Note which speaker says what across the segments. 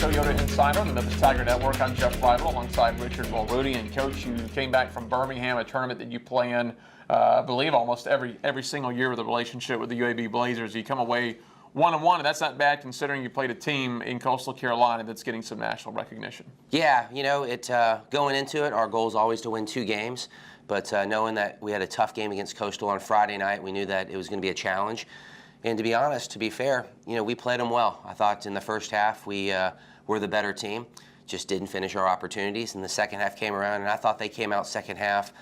Speaker 1: Toyota Insider on the Memphis Tiger Network. I'm Jeff Bridle alongside Richard Mulrooney. And Coach, you came back from Birmingham, a tournament that you play in, I believe, almost every single year with a relationship with the UAB Blazers. You come away 1-1, and that's not bad considering you played a team in Coastal Carolina that's getting some national recognition.
Speaker 2: Yeah, you know, going into it, our goal is always to win 2 games. But knowing that we had a tough game against Coastal on Friday night, we knew that it was going to be a challenge. And to be honest, to be fair, you know, we played them well. I thought in the first half we were the better team, just didn't finish our opportunities. And the second half came around, and I thought they came out second half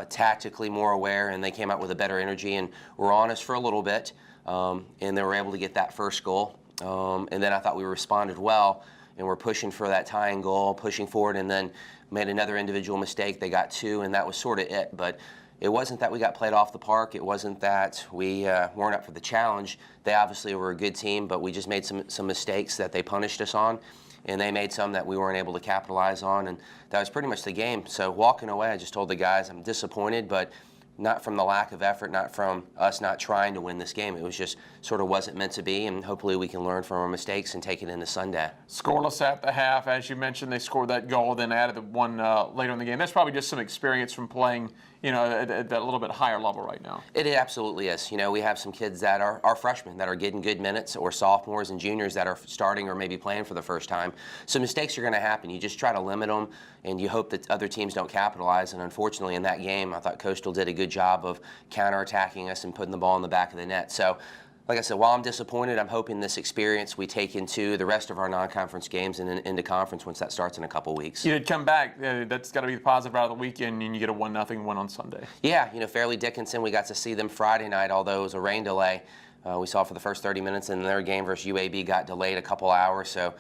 Speaker 2: tactically more aware, and they came out with a better energy and were honest for a little bit. And they were able to get that first goal. And then I thought we responded well, and we're pushing for that tying goal, pushing forward, and then made another individual mistake. They got 2, and that was sort of it. But it wasn't that we got played off the park. It wasn't that we weren't up for the challenge. They obviously were a good team, but we just made some mistakes that they punished us on, and they made some that we weren't able to capitalize on, and that was pretty much the game. So walking away, I just told the guys I'm disappointed, but not from the lack of effort, not from us not trying to win this game. It was just sort of wasn't meant to be, and hopefully we can learn from our mistakes and take it into Sunday.
Speaker 1: Scoreless at the half. As you mentioned, they scored that goal, then added the one later in the game. That's probably just some experience from playing, you know, at a little bit higher level right now.
Speaker 2: It absolutely is. You know, we have some kids that are freshmen that are getting good minutes, or sophomores and juniors that are starting or maybe playing for the first time. So mistakes are going to happen. You just try to limit them, and you hope that other teams don't capitalize. And unfortunately, in that game, I thought Coastal did a good job of counterattacking us and putting the ball in the back of the net. So, like I said, while I'm disappointed, I'm hoping this experience we take into the rest of our non-conference games and into conference once that starts in a couple weeks.
Speaker 1: You did come back. That's got to be the positive out of the weekend, and you get a 1-0 win on Sunday.
Speaker 2: Yeah, you know, Fairleigh Dickinson, we got to see them Friday night, although it was a rain delay. We saw for the first 30 minutes, and their game versus UAB got delayed a couple hours. So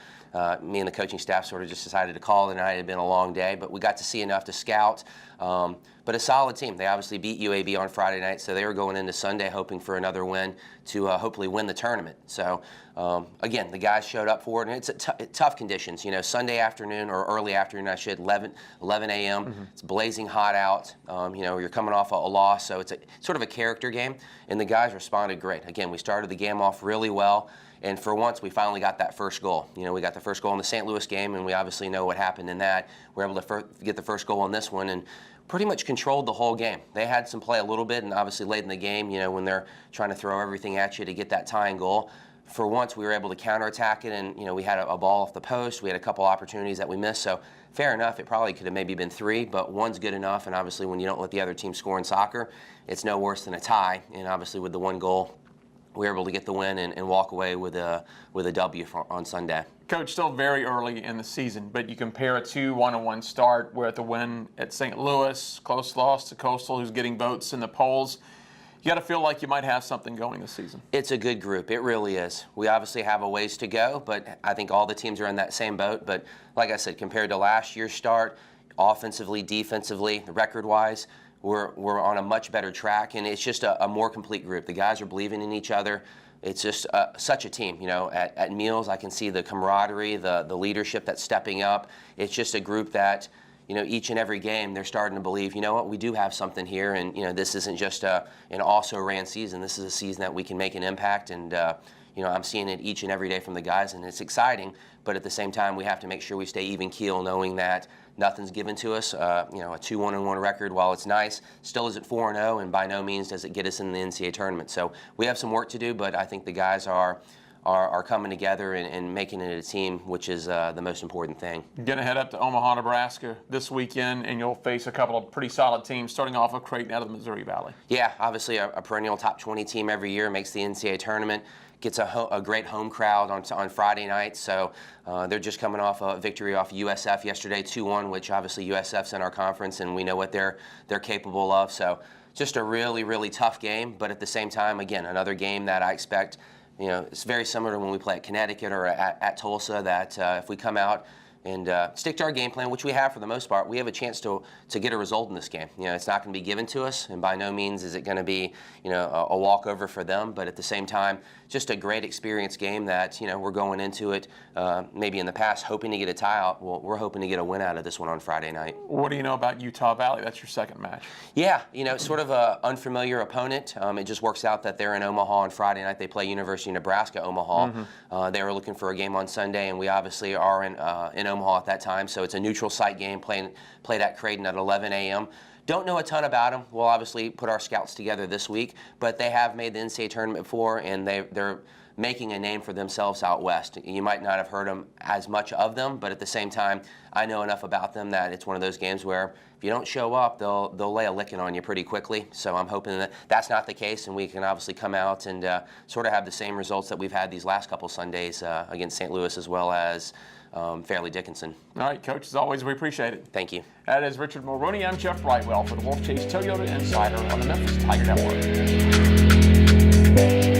Speaker 2: me and the coaching staff sort of just decided to call it a night. It had been a long day, but we got to see enough to scout. But a solid team. They obviously beat UAB on Friday night, so they were going into Sunday hoping for another win to hopefully win the tournament. So again, the guys showed up for it, and it's tough conditions. You know, Sunday afternoon or early afternoon, I should 11 a.m. Mm-hmm. It's blazing hot out. You know, you're coming off a loss, so it's sort of a character game, and the guys responded great. Again, we started the game off really well. And for once, we finally got that first goal. You know, we got the first goal in the St. Louis game, and we obviously know what happened in that. We're able to get the first goal in this one, and pretty much controlled the whole game. They had some play a little bit, and obviously late in the game, you know, when they're trying to throw everything at you to get that tying goal. For once, we were able to counterattack it, and, you know, we had a ball off the post. We had a couple opportunities that we missed, so fair enough. It probably could have maybe been 3, but 1's good enough, and obviously when you don't let the other team score in soccer, it's no worse than a tie, and obviously with the 1 goal, we were able to get the win and walk away with a W on Sunday.
Speaker 1: Coach, still very early in the season, but you compare a 2-1-1 start with the win at St. Louis, close loss to Coastal, who's getting votes in the polls. You got to feel like you might have something going this season.
Speaker 2: It's a good group. It really is. We obviously have a ways to go, but I think all the teams are in that same boat. But like I said, compared to last year's start, offensively, defensively, record-wise, we're on a much better track, and it's just a more complete group. The guys are believing in each other. It's just such a team. You know, at meals, I can see the camaraderie, the leadership that's stepping up. It's just a group that, you know, each and every game they're starting to believe, you know what, we do have something here, and, you know, this isn't just an also-ran season. This is a season that we can make an impact, and, you know, I'm seeing it each and every day from the guys, and it's exciting, but at the same time, we have to make sure we stay even keel, knowing that nothing's given to us. You know, a 2-1-1 record, while it's nice, still isn't 4-0, and by no means does it get us in the NCAA tournament. So we have some work to do, but I think the guys are coming together and making it a team, which is the most important thing.
Speaker 1: You're going to head up to Omaha, Nebraska this weekend, and you'll face a couple of pretty solid teams, starting off with Creighton out of the Missouri Valley.
Speaker 2: Yeah, obviously a perennial top 20 team every year, makes the NCAA tournament. Gets a great home crowd on Friday night, so they're just coming off a victory off USF yesterday, 2-1, which obviously USF's in our conference, and we know what they're capable of. So just a really, really tough game, but at the same time, again, another game that I expect, you know, it's very similar to when we play at Connecticut or at Tulsa, that if we come out and stick to our game plan, which we have for the most part. We have a chance to get a result in this game. It's not going to be given to us, and by no means is it going to be a walkover for them. But at the same time, just a great experience game that we're going into it maybe in the past hoping to get a tie out. Well, we're hoping to get a win out of this one on Friday night.
Speaker 1: What do you know about Utah Valley? That's your second match.
Speaker 2: Yeah, it's sort of an unfamiliar opponent. It just works out that they're in Omaha on Friday night. They play University of Nebraska Omaha. They were looking for a game on Sunday, and we obviously are in Omaha at that time. So it's a neutral site game played at Creighton at 11 a.m. Don't know a ton about them. We'll obviously put our scouts together this week, but they have made the NCAA tournament before, and they're making a name for themselves out west. You might not have heard as much of them, but at the same time, I know enough about them that it's one of those games where if you don't show up, they'll lay a licking on you pretty quickly. So I'm hoping that that's not the case, and we can obviously come out and sort of have the same results that we've had these last couple Sundays against St. Louis as well as Fairleigh Dickinson.
Speaker 1: All right, Coach, as always, we appreciate it.
Speaker 2: Thank you.
Speaker 1: That is Richard Mulrooney. I'm Jeff Brightwell for the Wolfchase Toyota Insider on the Memphis Tiger Network.